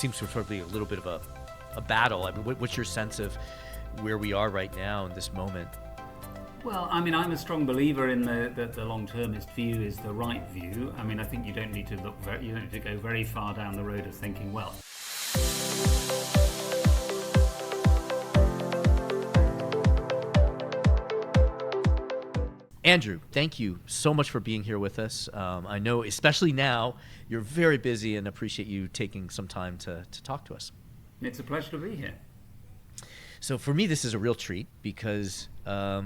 seems to be a little bit of a battle. I mean, what's your sense of where we are right now in this moment? Well, I mean, I'm a strong believer in that the long-termist view is the right view. I mean, I think you don't need to go very far down the road of thinking, well. Andrew, thank you so much for being here with us. I know, especially now, you're very busy, and appreciate you taking some time to talk to us. It's a pleasure to be here. So for me, this is a real treat because I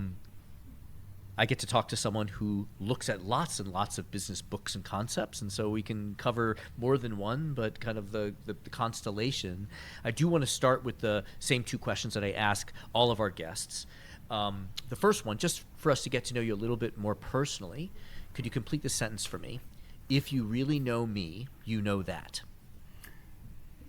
get to talk to someone who looks at lots and lots of business books and concepts, and so we can cover more than one, but kind of the constellation. I do want to start with the same two questions that I ask all of our guests. The first one, just for us to get to know you a little bit more personally, could you complete the sentence for me? If you really know me, you know that.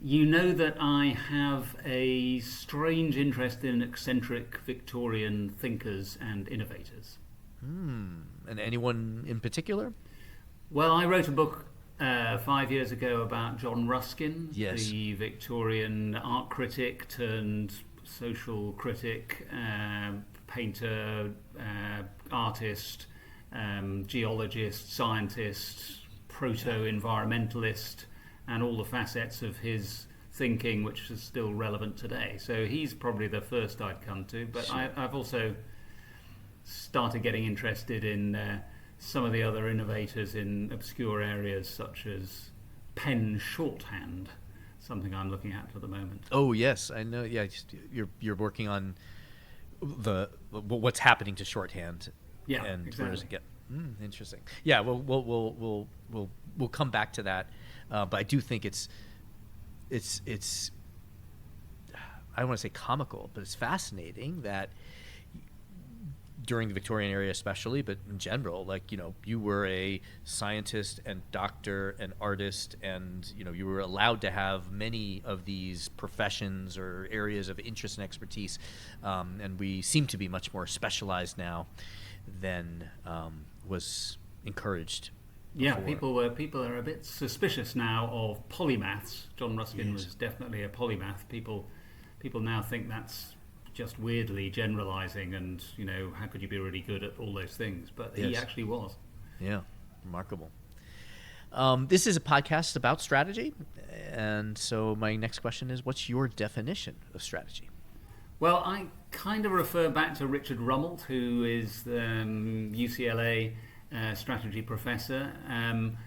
You know that I have a strange interest in eccentric Victorian thinkers and innovators. And anyone in particular? Well, I wrote a book 5 years ago about John Ruskin, Yes. the Victorian art critic turned social critic, painter, artist, geologist, scientist, proto-environmentalist, and all the facets of his thinking which is still relevant today. So he's probably the first I'd come to, but sure. I've also started getting interested in some of the other innovators in obscure areas such as pen shorthand, something I'm looking at the moment. Oh yes, I know. Yeah, you're working on what's happening to shorthand. Yeah, and exactly. Where does it get? Interesting. Yeah, we'll come back to that, but I do think it's I don't want to say comical, but it's fascinating that during the Victorian era especially, but in general, like, you know, you were a scientist and doctor and artist, and, you know, you were allowed to have many of these professions or areas of interest and expertise, and we seem to be much more specialized now than was encouraged before. Yeah, people are a bit suspicious now of polymaths. John Ruskin Yes. was definitely a polymath. People now think that's just weirdly generalizing, and, you know, how could you be really good at all those things? But he Yes. actually was. Yeah, remarkable. This is a podcast about strategy, and so my next question is, what's your definition of strategy? Well, I kind of refer back to Richard Rummelt, who is the UCLA strategy professor, and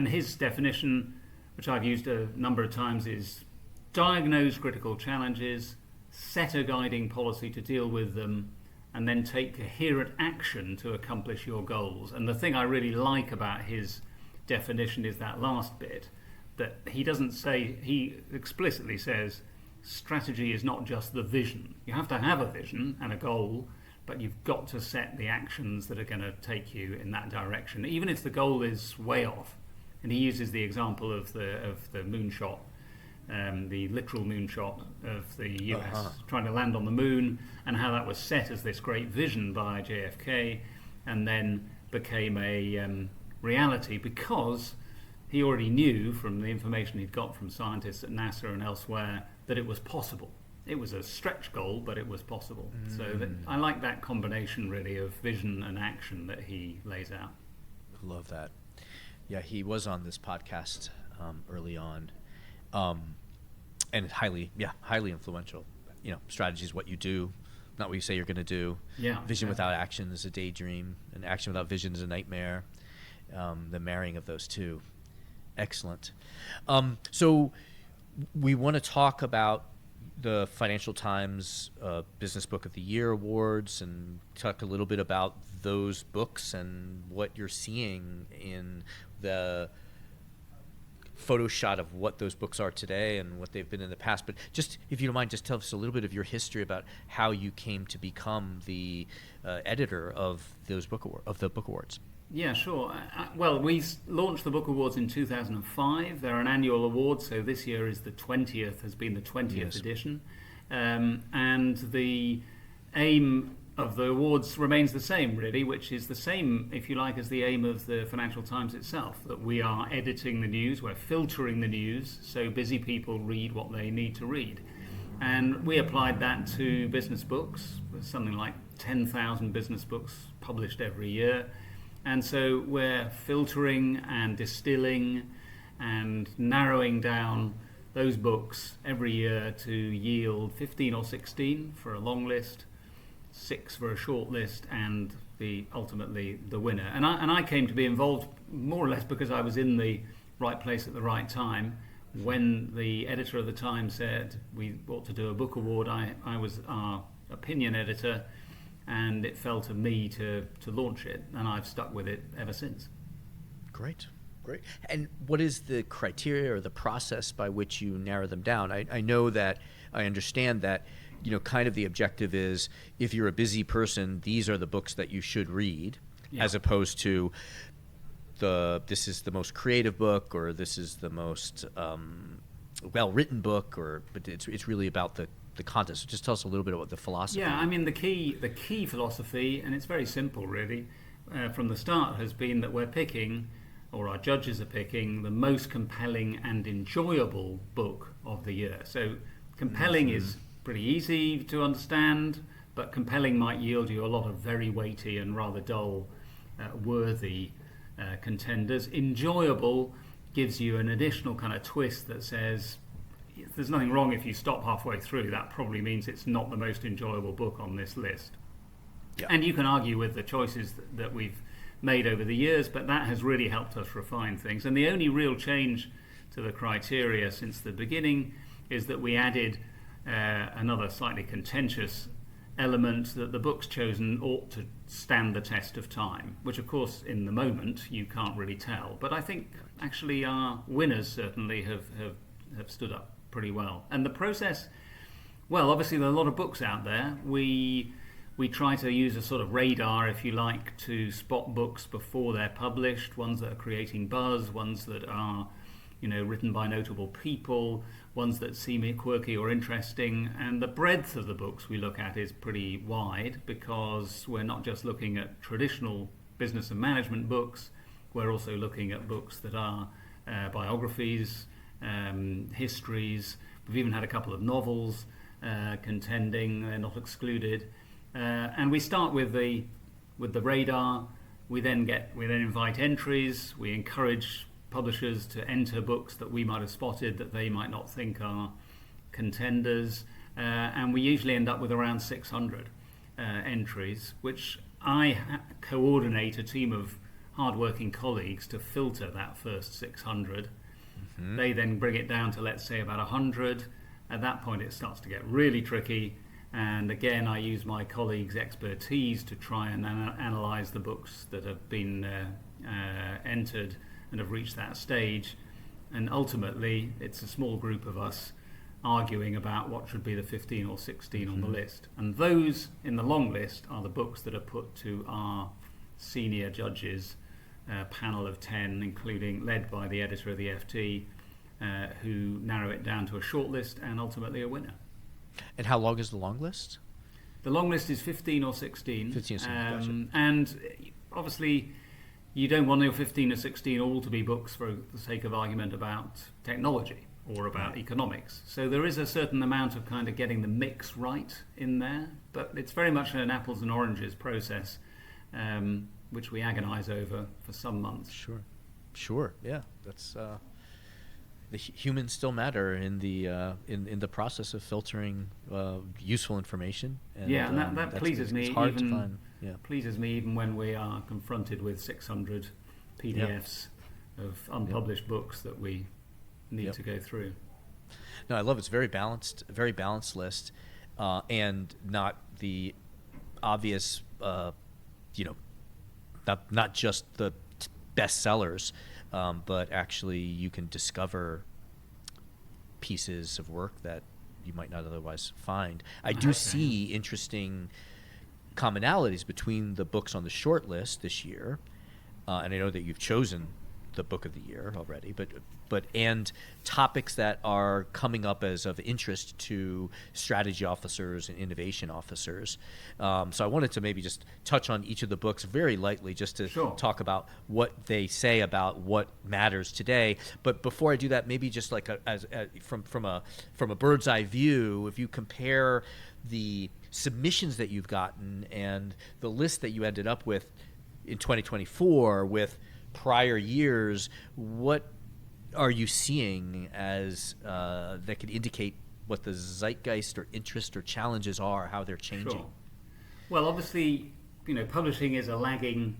his definition, which I've used a number of times, is diagnose critical challenges, set a guiding policy to deal with them, and then take coherent action to accomplish your goals. And the thing I really like about his definition is that last bit, that he explicitly says strategy is not just the vision. You have to have a vision and a goal, but you've got to set the actions that are going to take you in that direction, even if the goal is way off. And he uses the example of the moonshot, the literal moonshot of the US, trying to land on the moon, and how that was set as this great vision by JFK, and then became a reality because he already knew from the information he'd got from scientists at NASA and elsewhere that it was possible. It was a stretch goal, but it was possible. So I like that combination, really, of vision and action that he lays out. I love that. Yeah, he was on this podcast early on, and highly influential. You know, strategy is what you do, not what you say you're going to do. Yeah. Vision without action is a daydream, and action without vision is a nightmare. The marrying of those two. Excellent. So we want to talk about the Financial Times Business Book of the Year awards, and talk a little bit about those books and what you're seeing in the photo shot of what those books are today and what they've been in the past. But just, if you don't mind, just tell us a little bit of your history about how you came to become the editor of those book awards. Yeah, sure. Well, we launched the Book Awards in 2005. They're an annual award, so this year is the 20th, has been the 20th edition. And the aim of the awards remains the same, really, which is the same, if you like, as the aim of the Financial Times itself, that we are editing the news, we're filtering the news, so busy people read what they need to read. And we applied that to business books. There's something like 10,000 business books published every year. And so we're filtering and distilling and narrowing down those books every year to yield 15 or 16 for a long list, 6 for a short list, and ultimately the winner. And I came to be involved more or less because I was in the right place at the right time. When the editor of the Times said we ought to do a book award, I was our opinion editor, and it fell to me to launch it, and I've stuck with it ever since. Great. And what is the criteria or the process by which you narrow them down? I know that, I understand that, kind of the objective is, if you're a busy person, these are the books that you should read, as opposed to this is the most creative book, or this is the most well-written book, but it's really about the content. So just tell us a little bit about the philosophy. Yeah, I mean, the key philosophy, and it's very simple really, from the start, has been that we're picking, or our judges are picking, the most compelling and enjoyable book of the year. So compelling is pretty easy to understand, but compelling might yield you a lot of very weighty and rather dull, worthy contenders. Enjoyable gives you an additional kind of twist that says there's nothing wrong if you stop halfway through. That probably means it's not the most enjoyable book on this list. Yeah. And you can argue with the choices that we've made over the years, but that has really helped us refine things. And the only real change to the criteria since the beginning is that we added another slightly contentious element, that the books chosen ought to stand the test of time, which of course in the moment you can't really tell. But I think actually our winners certainly have stood up pretty well. And the process, well, obviously there are a lot of books out there. We try to use a sort of radar, if you like, to spot books before they're published, ones that are creating buzz, ones that are, written by notable people, ones that seem quirky or interesting. And the breadth of the books we look at is pretty wide, because we're not just looking at traditional business and management books, we're also looking at books that are biographies, histories. We've even had a couple of novels contending, they're not excluded. And we start with the radar. We then invite entries. We encourage publishers to enter books that we might have spotted that they might not think are contenders, and we usually end up with around 600 entries, which I coordinate a team of hard-working colleagues to filter that first 600. Mm-hmm. They then bring it down to, let's say, about 100. At that point it starts to get really tricky, and again I use my colleagues' expertise to try and analyse the books that have been entered and have reached that stage, and ultimately it's a small group of us arguing about what should be the 15 or 16 on the list. And those in the long list are the books that are put to our senior judges, panel of 10, including led by the editor of the FT, who narrow it down to a short list and ultimately a winner. And how long is the long list? The long list is 15 or 16. 15 or 16, gotcha. And obviously you don't want your 15 or 16 all to be books for the sake of argument about technology or about economics. So there is a certain amount of kind of getting the mix right in there, but it's very much an apples and oranges process, which we agonize over for some months. Sure. Yeah, that's the humans still matter in the process of filtering useful information. And, and that pleases me. It's hard to find. Yeah. Pleases me even when we are confronted with 600 PDFs of unpublished books that we need to go through. No, I love it. It's very balanced list, and not the obvious, not just the best sellers, but actually you can discover pieces of work that you might not otherwise find. I do see interesting commonalities between the books on the short list this year, and I know that you've chosen the book of the year already, but and topics that are coming up as of interest to strategy officers and innovation officers. So I wanted to maybe just touch on each of the books very lightly, just to Sure. talk about what they say about what matters today. But before I do that, maybe just like from a bird's eye view, if you compare the submissions that you've gotten and the list that you ended up with in 2024 with prior years, what are you seeing as that could indicate what the zeitgeist or interest or challenges are, how they're changing? Sure. Well, obviously, publishing is a lagging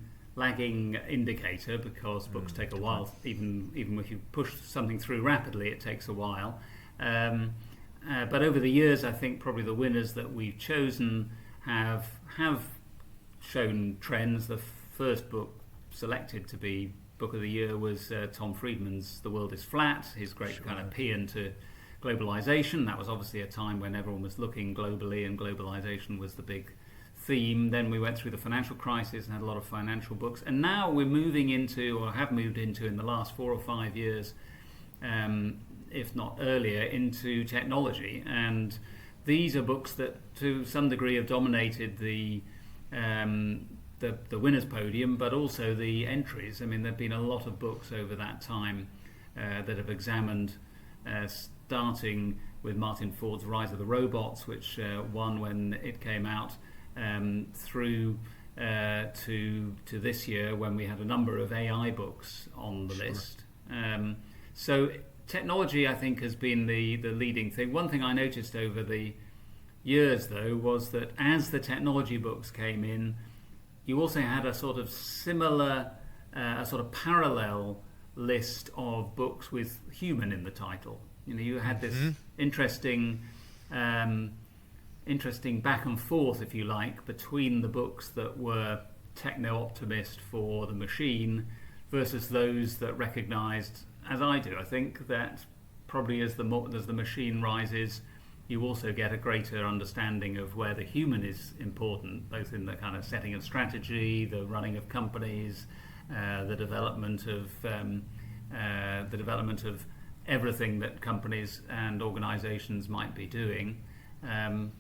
indicator because books take a while. Even if you push something through rapidly, it takes a while. But over the years, I think probably the winners that we've chosen have shown trends. The first book selected to be book of the year was Tom Friedman's The World is Flat, his great kind of paean to globalization. That was obviously a time when everyone was looking globally and globalization was the big theme. Then we went through the financial crisis and had a lot of financial books. And now we're moving into, or have moved into in the last 4 or 5 years, if not earlier, into technology. And these are books that to some degree have dominated the winner's podium, but also the entries. I mean, there have been a lot of books over that time that have examined, starting with Martin Ford's Rise of the Robots, which won when it came out, through to this year when we had a number of AI books on the list. So technology, I think, has been the leading thing. One thing I noticed over the years, though, was that as the technology books came in, you also had a sort of similar, a sort of parallel list of books with human in the title. You had this interesting back and forth, if you like, between the books that were techno-optimist for the machine versus those that recognised, as I do, I think, that probably as the machine rises, you also get a greater understanding of where the human is important, both in the kind of setting of strategy, the running of companies, the development of everything that companies and organisations might be doing.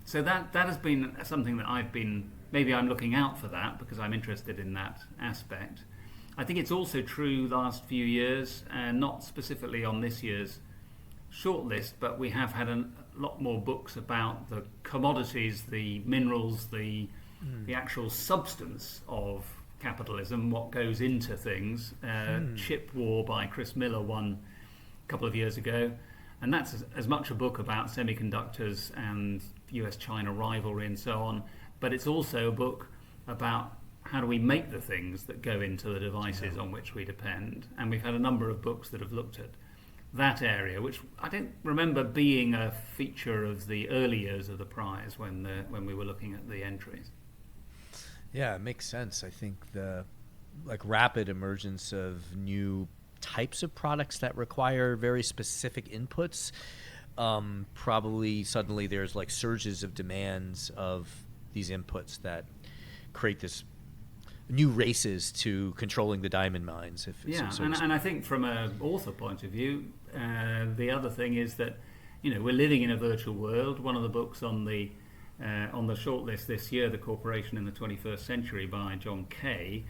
So that has been something that maybe I'm looking out for that because I'm interested in that aspect. I think it's also true last few years, not specifically on this year's shortlist, but we have had a lot more books about the commodities, the minerals, the actual substance of capitalism, what goes into things. Chip War by Chris Miller won a couple of years ago, and that's as much a book about semiconductors and US-China rivalry and so on, but it's also a book about how do we make the things that go into the devices on which we depend. And we've had a number of books that have looked at that area, which I don't remember being a feature of the early years of the prize when we were looking at the entries. Yeah, it makes sense. I think the rapid emergence of new types of products that require very specific inputs, probably suddenly there's surges of demands of these inputs that create this new races to controlling the diamond mines. And I think from an author point of view, the other thing is that we're living in a virtual world. One of the books on the shortlist this year, The Corporation in the 21st Century by John Kay,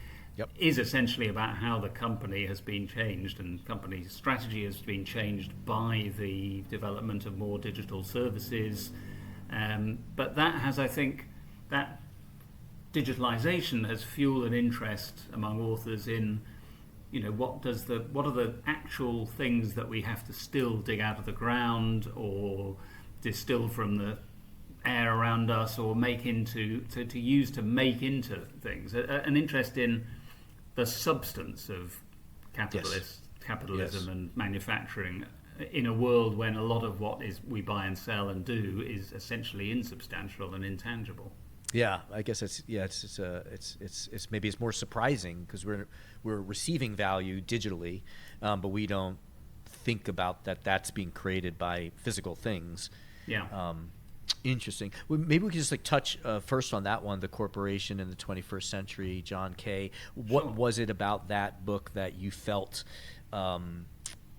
is essentially about how the company has been changed and company strategy has been changed by the development of more digital services. But that has, I think, that digitalization has fueled an interest among authors in, what are the actual things that we have to still dig out of the ground or distill from the air around us or make into to make into things. An interest in the substance of capitalism and manufacturing in a world when a lot of what we buy and sell and do is essentially insubstantial and intangible. Yeah, I guess it's maybe it's more surprising because we're receiving value digitally, but we don't think about that's being created by physical things. Yeah. Interesting. Well, maybe we could just like touch first on that one, The Corporation in the 21st Century, John Kay. What Sure. was it about that book that you felt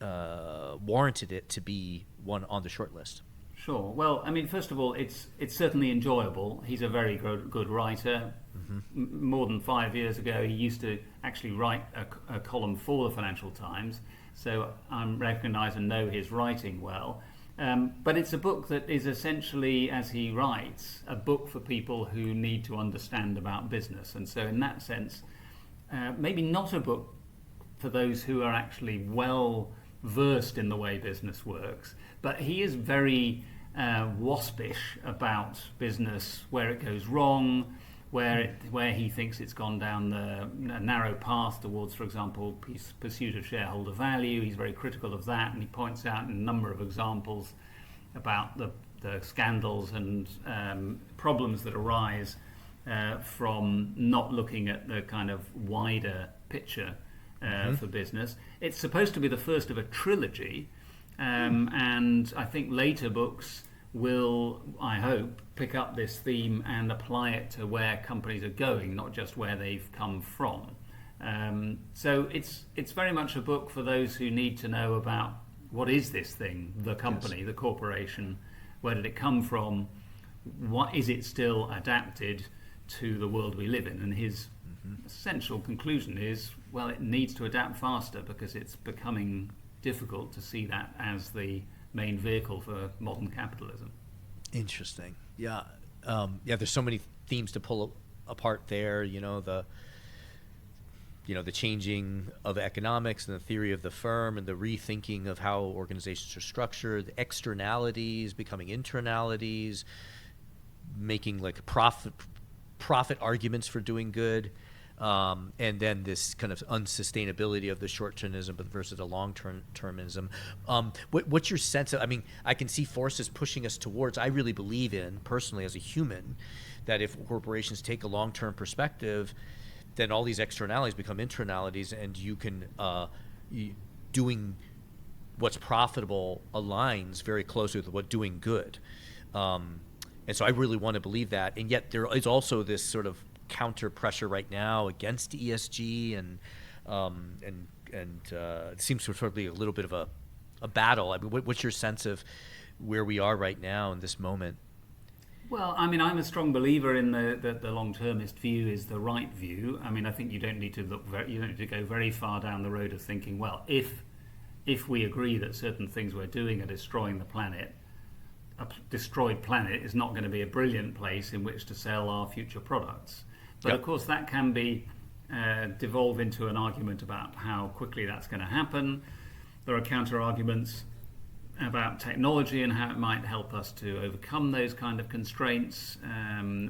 warranted it to be one on the short list? Sure. Well, I mean, first of all, it's certainly enjoyable. He's a very good writer. More than 5 years ago, he used to actually write a column for the Financial Times, so I recognise and know his writing well. But it's a book that is essentially, as he writes, a book for people who need to understand about business. And so in that sense, maybe not a book for those who are actually well versed in the way business works, but he is very waspish about business, where it goes wrong, where he thinks it's gone down the narrow path towards, for example, pursuit of shareholder value. He's very critical of that, and he points out a number of examples about the scandals and problems that arise from not looking at the kind of wider picture for business. It's supposed to be the first of a trilogy, and I think later books will, I hope, pick up this theme and apply it to where companies are going, not just where they've come from. So it's very much a book for those who need to know about what is this thing, the company, yes, the corporation, where did it come from, what is it still adapted to the world we live in, and his essential conclusion is, well, it needs to adapt faster because it's becoming difficult to see that as the main vehicle for modern capitalism. Interesting. Yeah. There's so many themes to pull apart there. The changing of economics and the theory of the firm and the rethinking of how organizations are structured, externalities becoming internalities, making like profit arguments for doing good. And then this kind of unsustainability of the short-termism versus the long-termism. What's your sense of, I mean, I can see forces pushing us towards, I really believe in, personally as a human, that if corporations take a long-term perspective, then all these externalities become internalities, and you can, doing what's profitable aligns very closely with what doing good. And so I really want to believe that. And yet there is also this sort of counter pressure right now against ESG, and it seems to sort of be a little bit of a battle. I mean, what's your sense of where we are right now in this moment? Well, I mean, I'm a strong believer in the long-termist view is the right view. I mean, I think you don't need to go very far down the road of thinking, well, if we agree that certain things we're doing are destroying the planet, a destroyed planet is not going to be a brilliant place in which to sell our future products. But yep, of course, that can be devolve into an argument about how quickly that's going to happen. There are counter-arguments about technology and how it might help us to overcome those kind of constraints.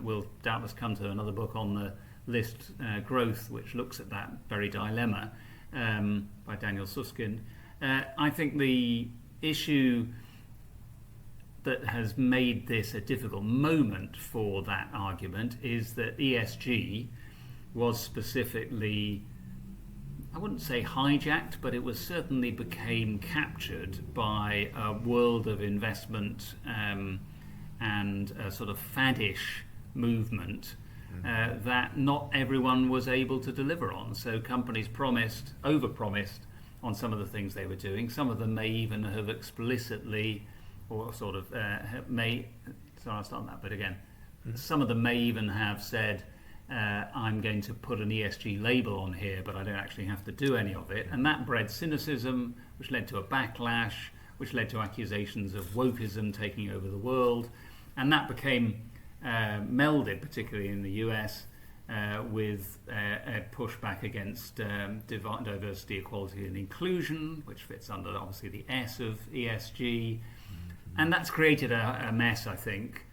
We'll doubtless come to another book on the list, Growth, which looks at that very dilemma, by Daniel Susskind. I think the issue that has made this a difficult moment for that argument is that ESG was specifically, I wouldn't say hijacked, but it was certainly became captured by a world of investment and a sort of faddish movement that not everyone was able to deliver on. So companies overpromised on some of the things they were doing. Some of them may even have explicitly, or sort of I'll start that bit again. Some of them may even have said, I'm going to put an ESG label on here, but I don't actually have to do any of it. And that bred cynicism, which led to a backlash, which led to accusations of wokeism taking over the world. And that became melded, particularly in the US, with a pushback against diversity, equality and inclusion, which fits under obviously the S of ESG. And that's created a mess, I think,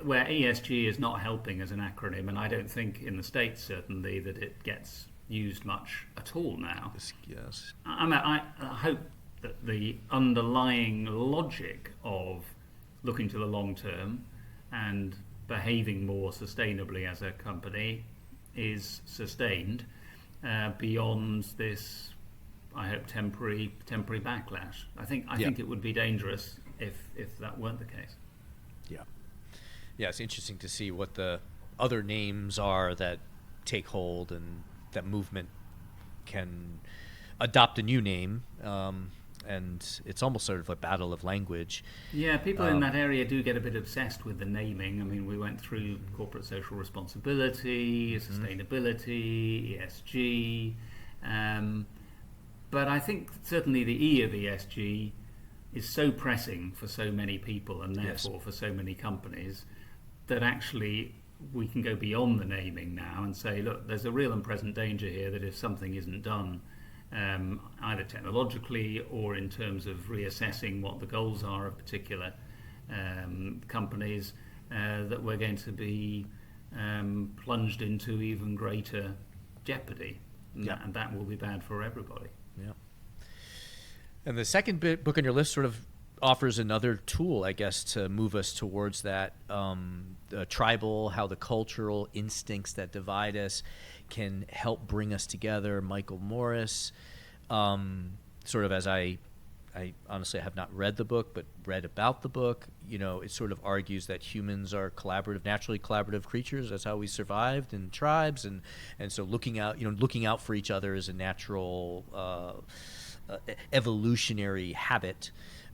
where ESG is not helping as an acronym, and I don't think in the States certainly that it gets used much at all now. Yes. I hope that the underlying logic of looking to the long term and behaving more sustainably as a company is sustained beyond this, I hope, temporary backlash. I think it would be dangerous if that weren't the case. Yeah. Yeah, it's interesting to see what the other names are that take hold, and that movement can adopt a new name. And it's almost sort of a battle of language. Yeah, people in that area do get a bit obsessed with the naming. I mean, we went through corporate social responsibility, sustainability, ESG. But I think certainly the E of ESG is so pressing for so many people, and therefore for so many companies, that actually we can go beyond the naming now and say, look, there's a real and present danger here that if something isn't done, either technologically or in terms of reassessing what the goals are of particular companies, that we're going to be plunged into even greater jeopardy. And that will be bad for everybody. Yeah. And the second book on your list sort of offers another tool, I guess, to move us towards that tribal, how the cultural instincts that divide us can help bring us together. Michael Morris, sort of, as I honestly have not read the book, but read about the book, it sort of argues that humans are naturally collaborative creatures. That's how we survived in tribes, and so looking out for each other is a natural evolutionary habit.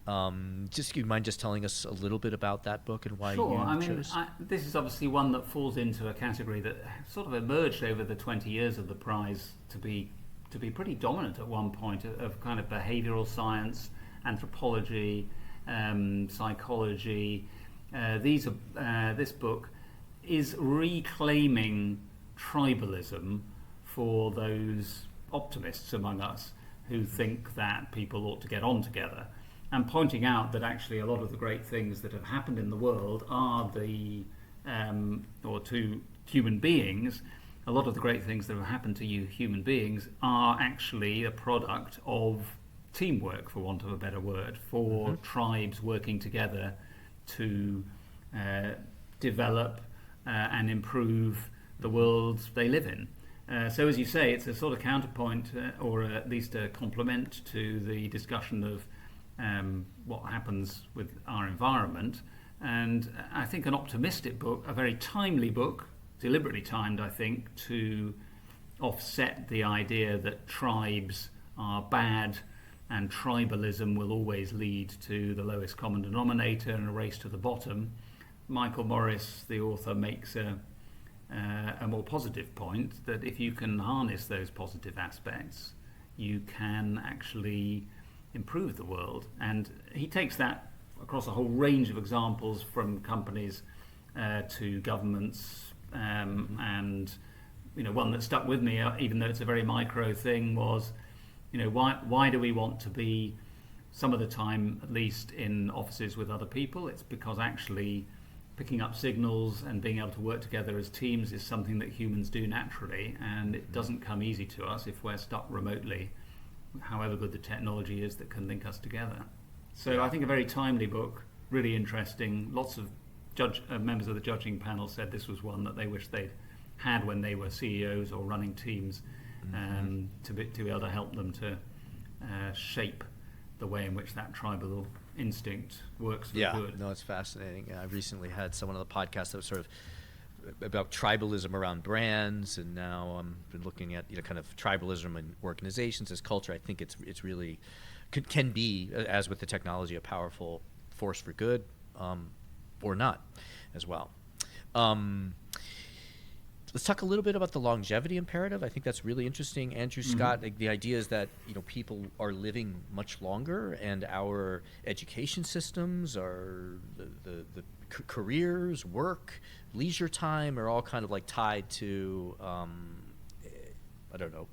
Do you mind just telling us a little bit about that book and why you chose? This is obviously one that falls into a category that sort of emerged over the 20 years of the prize to be pretty dominant at one point, of kind of behavioral science, anthropology, psychology. This book is reclaiming tribalism for those optimists among us who think that people ought to get on together, and pointing out that actually a lot of the great things that have happened in the world are or to human beings, a lot of the great things that have happened to you human beings are actually a product of teamwork, for want of a better word, for tribes working together to develop and improve the worlds they live in. So as you say, it's a sort of counterpoint, or at least a complement to the discussion of what happens with our environment. And I think an optimistic book, a very timely book, deliberately timed, I think, to offset the idea that tribes are bad and tribalism will always lead to the lowest common denominator and a race to the bottom. Michael Morris, the author, makes a more positive point that if you can harness those positive aspects, you can actually improve the world. And he takes that across a whole range of examples, from companies to governments, and one that stuck with me, even though it's a very micro thing, was why do we want to be, some of the time at least, in offices with other people? It's because actually picking up signals and being able to work together as teams is something that humans do naturally, and it doesn't come easy to us if we're stuck remotely, however good the technology is that can link us together. So I think a very timely book, really interesting. Lots of members of the judging panel said this was one that they wish they'd had when they were CEOs or running teams, to be able to help them to shape the way in which that tribal instinct works for good. No, it's fascinating. I recently had someone on the podcast that was sort of about tribalism around brands, and now I've been looking at kind of tribalism in organizations as culture. I think it's really can be, as with the technology, a powerful force for good, or not, as well. Let's talk a little bit about the longevity imperative. I think that's really interesting. Andrew Scott, the idea is that people are living much longer, and our education systems, our the careers, work, leisure time are all kind of like tied to I don't know,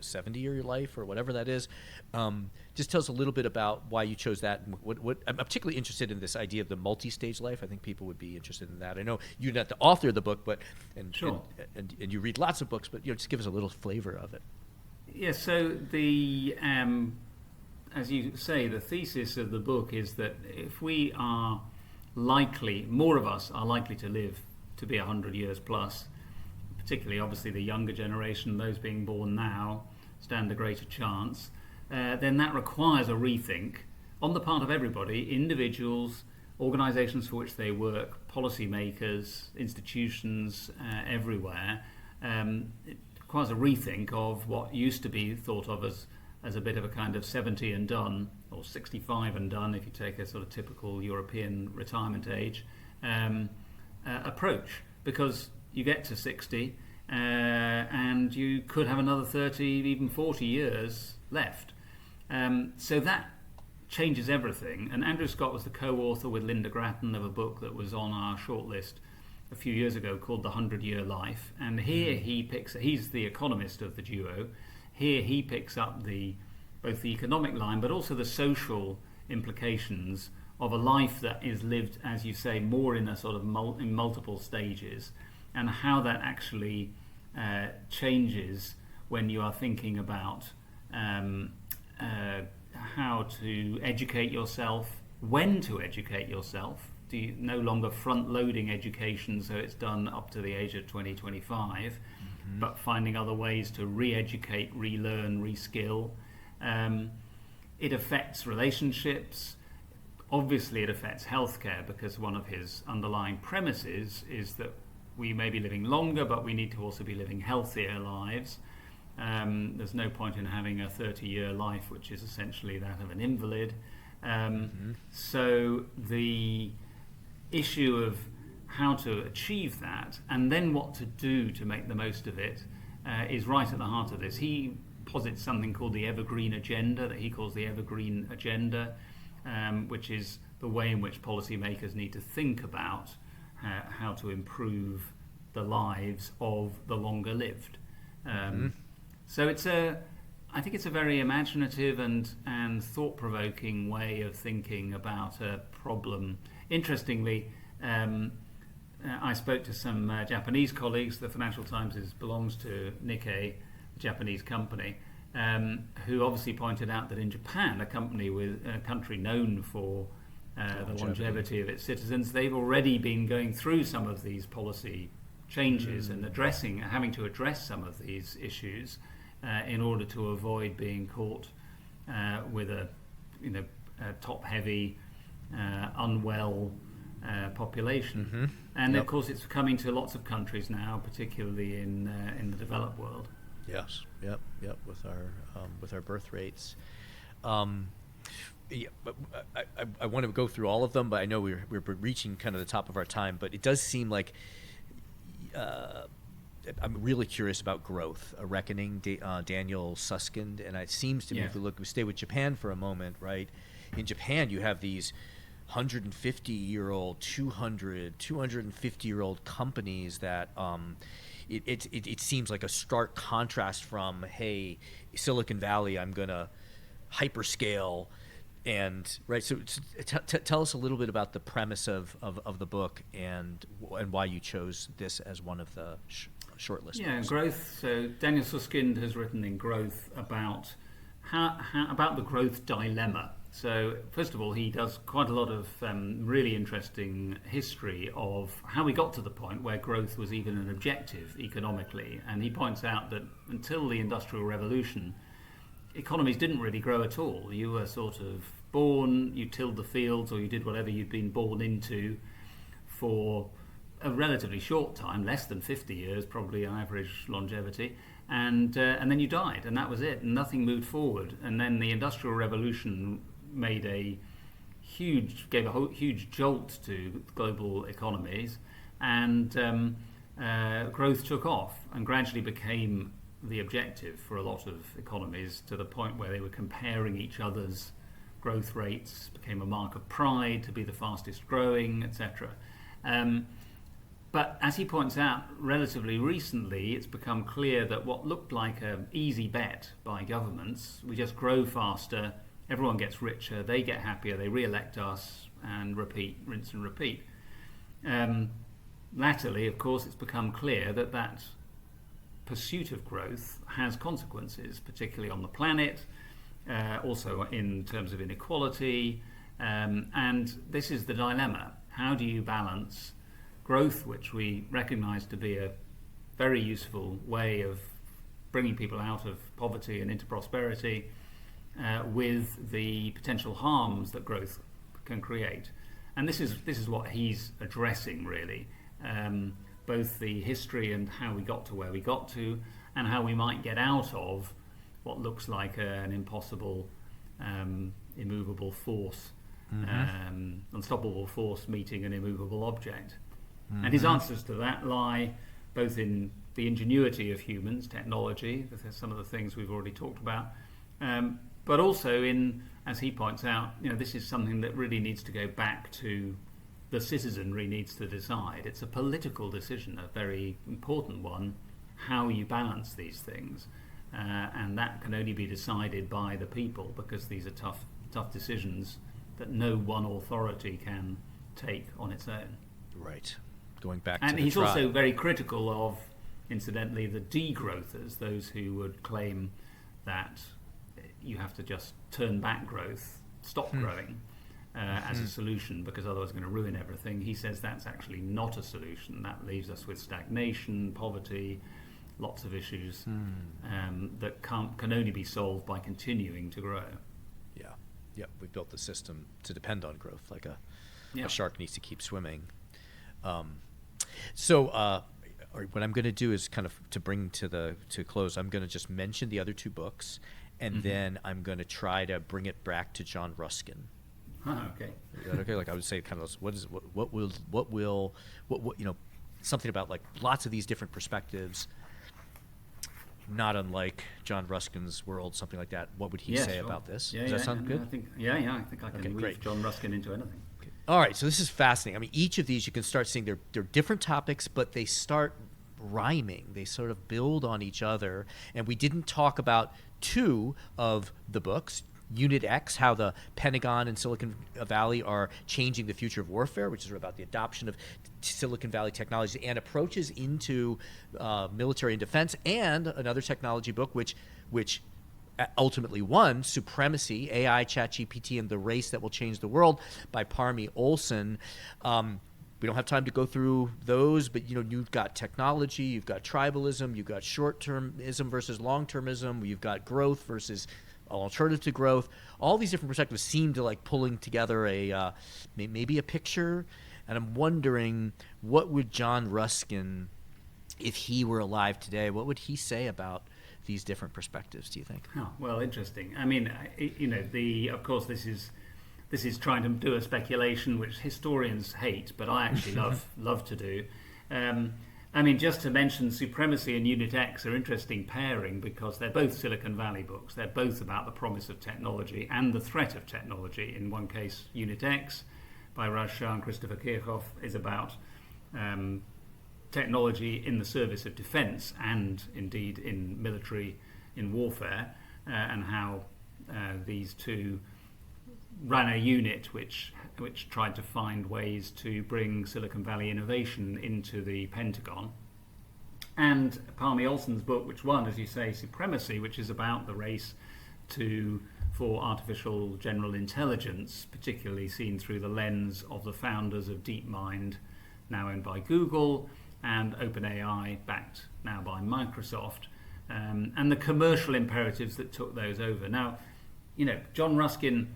70-year life or whatever that is. Just tell us a little bit about why you chose that. And what I'm particularly interested in, this idea of the multi-stage life. I think people would be interested in that. I know you're not the author of the book, but and you read lots of books, but just give us a little flavor of it. Yeah. So the as you say, the thesis of the book is that if we are likely, more of us are likely to live to be 100 years plus, particularly obviously the younger generation, those being born now, stand a greater chance, then that requires a rethink on the part of everybody, individuals, organizations for which they work, policymakers, institutions everywhere. It requires a rethink of what used to be thought of as a bit of a kind of 70 and done, or 65 and done if you take a sort of typical European retirement age approach, because you get to 60 and you could have another 30, even 40 years left. So that changes everything. And Andrew Scott was the co-author with Linda Grattan of a book that was on our shortlist a few years ago called The 100-Year Life. And here he's the economist of the duo. Here he picks up both the economic line but also the social implications of a life that is lived, as you say, more in a sort of in multiple stages, and how that actually changes when you are thinking about how to educate yourself, when to educate yourself. Do you no longer front-loading education so it's done up to the age of 20, 25, but finding other ways to re-educate, relearn, reskill. It affects relationships. Obviously, it affects healthcare, because one of his underlying premises is that we may be living longer, but we need to also be living healthier lives. There's no point in having a 30-year life, which is essentially that of an invalid. So the issue of how to achieve that, and then what to do to make the most of it, is right at the heart of this. He posits something called the Evergreen Agenda, that he calls the Evergreen Agenda, which is the way in which policymakers need to think about how to improve the lives of the longer lived. So I think it's a very imaginative and thought-provoking way of thinking about a problem. Interestingly, I spoke to some Japanese colleagues. The Financial Times belongs to Nikkei, a Japanese company, who obviously pointed out that in Japan, a country known for the longevity of its citizens, they've already been going through some of these policy changes and having to address some of these issues in order to avoid being caught with a top-heavy, unwell population. And of course, it's coming to lots of countries now, particularly in the developed world. Yes. Yep. With our birth rates. But I want to go through all of them, but I know we're reaching kind of the top of our time. But it does seem like I'm really curious about growth, a reckoning, Daniel Susskind, and it seems to me, if we stay with Japan for a moment, right? In Japan, you have these 150-year-old, 250-year-old companies that it seems like a stark contrast from, hey, Silicon Valley, I'm gonna hyperscale. And right, so tell us a little bit about the premise of the book and why you chose this as one of the shortlist. Yeah, books. Growth. So Daniel Susskind has written in Growth about about the growth dilemma. So first of all, he does quite a lot of really interesting history of how we got to the point where growth was even an objective economically, and he points out that until the Industrial Revolution, economies didn't really grow at all. You were sort of born, you tilled the fields, or you did whatever you'd been born into for a relatively short time, less than 50 years, probably on average longevity, and then you died, and that was it, and nothing moved forward. And then the Industrial Revolution gave a huge jolt to global economies, and growth took off and gradually became the objective for a lot of economies, to the point where they were comparing each other's growth rates, became a mark of pride to be the fastest growing, etc. But as he points out, relatively recently, it's become clear that what looked like an easy bet by governments, we just grow faster, everyone gets richer, they get happier, they re-elect us, and rinse and repeat. Latterly, of course, it's become clear that pursuit of growth has consequences, particularly on the planet, also in terms of inequality, and this is the dilemma. How do you balance growth, which we recognize to be a very useful way of bringing people out of poverty and into prosperity, with the potential harms that growth can create? And this is what he's addressing, really. Both the history and how we got to where we got to, and how we might get out of what looks like an impossible, immovable force, unstoppable force meeting an immovable object. And his answers to that lie both in the ingenuity of humans, technology, some of the things we've already talked about, but also in, as he points out, this is something that really needs to go back to the citizenry needs to decide. It's a political decision, a very important one, how you balance these things. And that can only be decided by the people, because these are tough decisions that no one authority can take on its own. Right. Going back to and the he's tribe. also very critical of, incidentally, the degrowthers, those who would claim that you have to just turn back growth, stop growing as a solution, because otherwise it's going to ruin everything. He says that's actually not a solution. That leaves us with stagnation, poverty, lots of issues that can only be solved by continuing to grow. Yeah, we built the system to depend on growth, like a shark needs to keep swimming. So what I'm going to do is kind of to bring to close, I'm going to just mention the other two books, and then I'm going to try to bring it back to John Ruskin. Okay. Is that okay? Like I would say, kind of what will something about like lots of these different perspectives, not unlike John Ruskin's world, something like that. What would he say about this? Does that sound good? I think I can weave John Ruskin into anything. Okay. All right, so this is fascinating. I mean, each of these you can start seeing they're different topics, but they start rhyming. They sort of build on each other. And we didn't talk about two of the books. Unit X, how the Pentagon and Silicon Valley are changing the future of warfare, which is about the adoption of Silicon Valley technologies and approaches into military and defense, and another technology book which ultimately won, Supremacy, AI, ChatGPT, and the Race That Will Change the World by Parmi Olson. We don't have time to go through those, but you've got technology, you've got tribalism, you've got short-termism versus long-termism, you've got growth versus alternative to growth. All these different perspectives seem to like pulling together maybe a picture. And I'm wondering, what would John Ruskin, if he were alive today, what would he say about these different perspectives, do you think? Oh, well, interesting. I mean, of course, this is trying to do a speculation which historians hate, but I actually love to do. I mean, just to mention, Supremacy and Unit X are interesting pairing because they're both Silicon Valley books. They're both about the promise of technology and the threat of technology. In one case, Unit X by Raj Shah and Christopher Kirchhoff is about technology in the service of defense and indeed in warfare, and how these two ran a unit which tried to find ways to bring Silicon Valley innovation into the Pentagon. And Parmi Olson's book, which won, as you say, Supremacy, which is about the race for artificial general intelligence, particularly seen through the lens of the founders of DeepMind, now owned by Google, and OpenAI, backed now by Microsoft, and the commercial imperatives that took those over. Now, John Ruskin,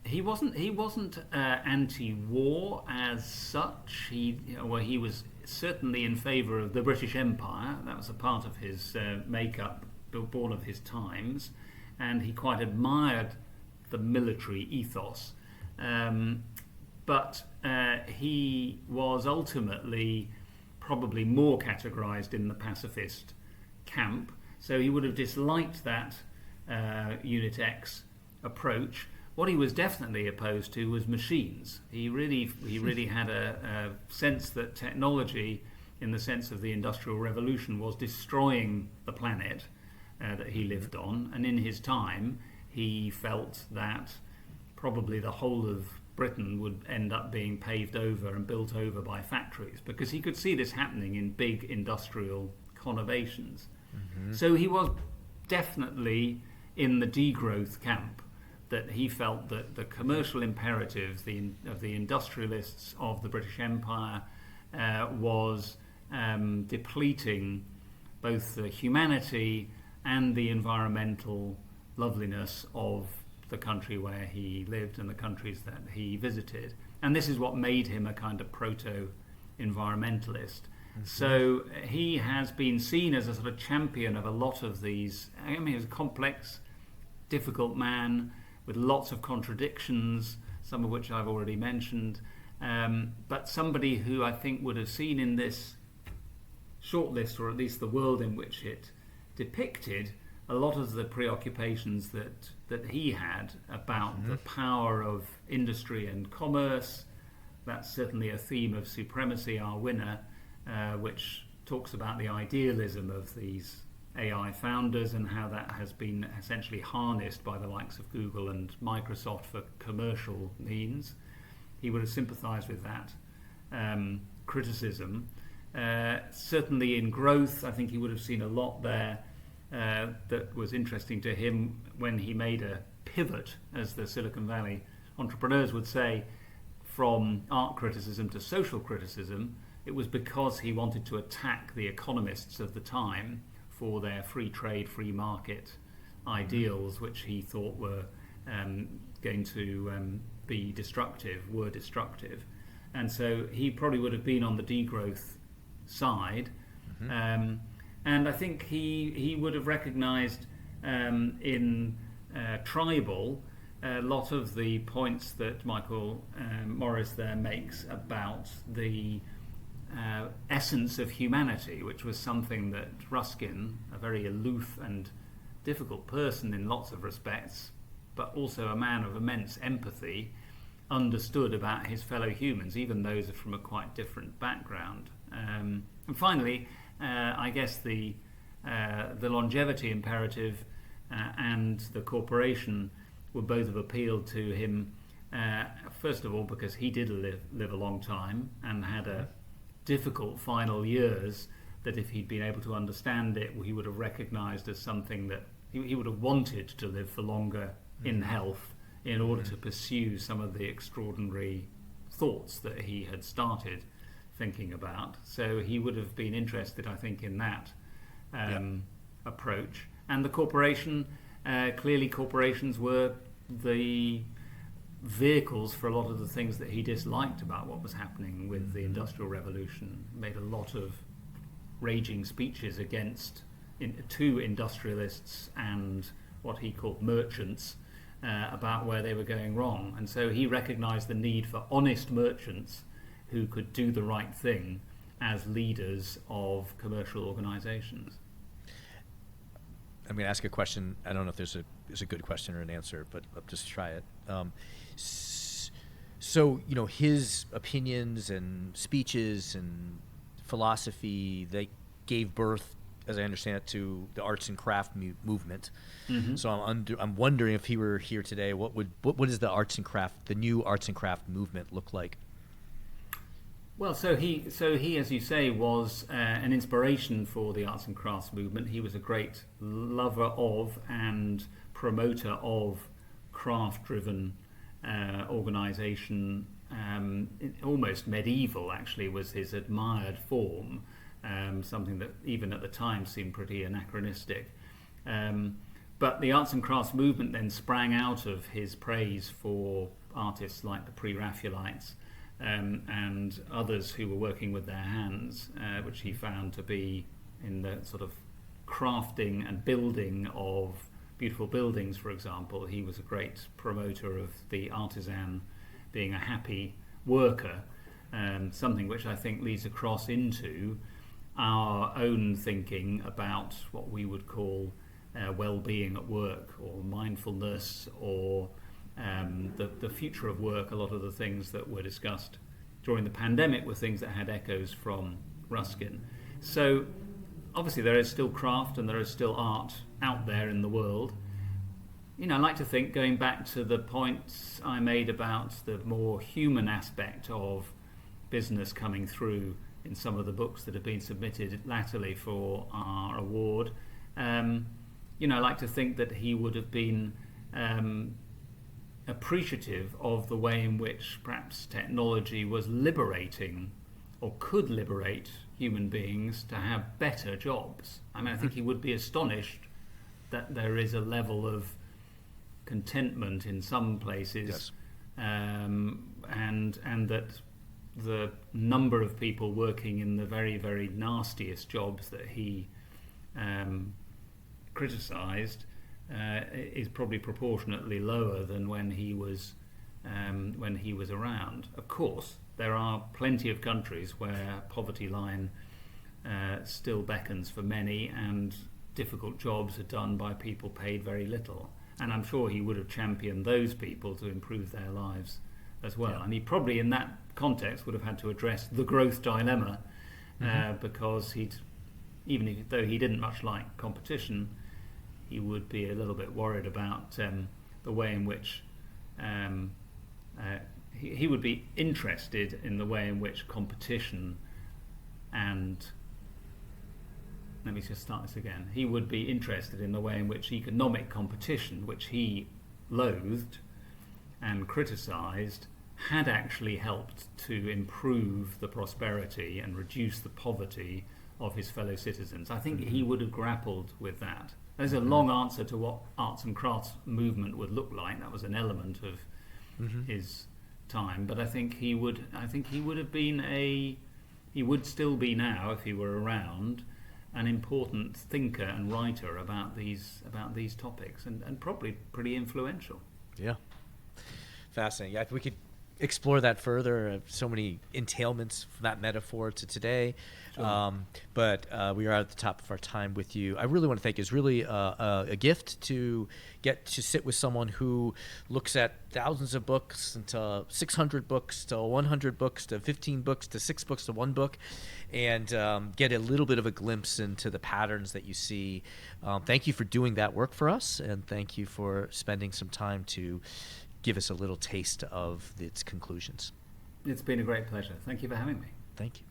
he wasn't anti-war as such. He was certainly in favour of the British Empire. That was a part of his makeup, born of his times, and he quite admired the military ethos. But he was ultimately probably more categorised in the pacifist camp, so he would have disliked that Unit X approach. What he was definitely opposed to was machines. He really had a sense that technology, in the sense of the Industrial Revolution, was destroying the planet that he lived on. And in his time, he felt that probably the whole of Britain would end up being paved over and built over by factories, because he could see this happening in big industrial conurbations. So he was definitely in the degrowth camp, that he felt that the commercial imperatives of the industrialists of the British Empire was depleting both the humanity and the environmental loveliness of the country where he lived and the countries that he visited. And this is what made him a kind of proto-environmentalist. So he has been seen as a sort of champion of a lot of these. I mean, he was a complex, difficult man with lots of contradictions, some of which I've already mentioned, but somebody who I think would have seen in this shortlist, or at least the world in which it depicted, a lot of the preoccupations that he had about the power of industry and commerce. That's certainly a theme of Supremacy, Our Winner, which talks about the idealism of these AI founders and how that has been essentially harnessed by the likes of Google and Microsoft for commercial means. He would have sympathized with that criticism. Certainly in growth, I think he would have seen a lot there that was interesting to him when he made a pivot, as the Silicon Valley entrepreneurs would say, from art criticism to social criticism. It was because he wanted to attack the economists of the time for their free trade, free market ideals, which he thought were going to be destructive, were destructive. And so he probably would have been on the degrowth side. And I think he would have recognized in Tribal a lot of the points that Michael Morris there makes about the essence of humanity, which was something that Ruskin, a very aloof and difficult person in lots of respects, but also a man of immense empathy, understood about his fellow humans, even those from a quite different background. And finally, I guess the longevity imperative and the corporation would both have appealed to him, first of all because he did live a long time and had a difficult final years that if he'd been able to understand it, he would have recognized as something that he would have wanted to live for longer in health in order to pursue some of the extraordinary thoughts that he had started thinking about. So he would have been interested, I think, in that approach. And the corporation, clearly corporations were the vehicles for a lot of the things that he disliked about what was happening with the Industrial Revolution. Made a lot of raging speeches against to industrialists and what he called merchants about where they were going wrong. And so he recognized the need for honest merchants who could do the right thing as leaders of commercial organizations. I'm going to ask a question. I don't know if there's a good question or an answer, but I'll just try it. So, you know, his opinions and speeches and philosophy, they gave birth, as I understand it, to the arts and craft movement. So I'm wondering, if he were here today, what does the new arts and craft movement look like? Well, so he, as you say, was an inspiration for the arts and crafts movement. He was a great lover of and promoter of craft-driven organisation. Almost medieval, actually, was his admired form. Something that even at the time seemed pretty anachronistic. But the arts and crafts movement then sprang out of his praise for artists like the Pre-Raphaelites. And others who were working with their hands, which he found to be in the sort of crafting and building of beautiful buildings, for example. He was a great promoter of the artisan being a happy worker, something which I think leads across into our own thinking about what we would call well-being at work, or mindfulness, or the future of work. A lot of the things that were discussed during the pandemic were things that had echoes from Ruskin. So obviously there is still craft and there is still art out there in the world. You know, I like to think, going back to the points I made about the more human aspect of business coming through in some of the books that have been submitted latterly for our award, you know, I like to think that he would have been appreciative of the way in which perhaps technology was liberating, or could liberate, human beings to have better jobs. I mean, I think he would be astonished that there is a level of contentment in some places, Yes. and that the number of people working in the very, very nastiest jobs that he criticised is probably proportionately lower than when he was around. Of course, there are plenty of countries where poverty line still beckons for many, and difficult jobs are done by people paid very little. And I'm sure he would have championed those people to improve their lives as well. Yeah. And he probably, in that context, would have had to address the growth dilemma, because though he didn't much like competition, he would be a little bit worried about the way in which he would be interested in the way in which competition and let me just start this again. He would be interested in the way in which economic competition, which he loathed and criticised, had actually helped to improve the prosperity and reduce the poverty of his fellow citizens. I think he would have grappled with that. There's a long answer to what arts and crafts movement would look like. That was an element of his time, but I think he would have been he would still be now, if he were around, an important thinker and writer about these topics, and probably pretty influential. Yeah. Fascinating. Yeah, we could explore that further. So many entailments from that metaphor to today. Sure. But we are at the top of our time with you. I really want to thank you. It's really a gift to get to sit with someone who looks at thousands of books, to 600 books, to 100 books, to 15 books, to 6 books, to 1 book, and get a little bit of a glimpse into the patterns that you see. Thank you for doing that work for us, and thank you for spending some time to give us a little taste of its conclusions. It's been a great pleasure. Thank you for having me. Thank you.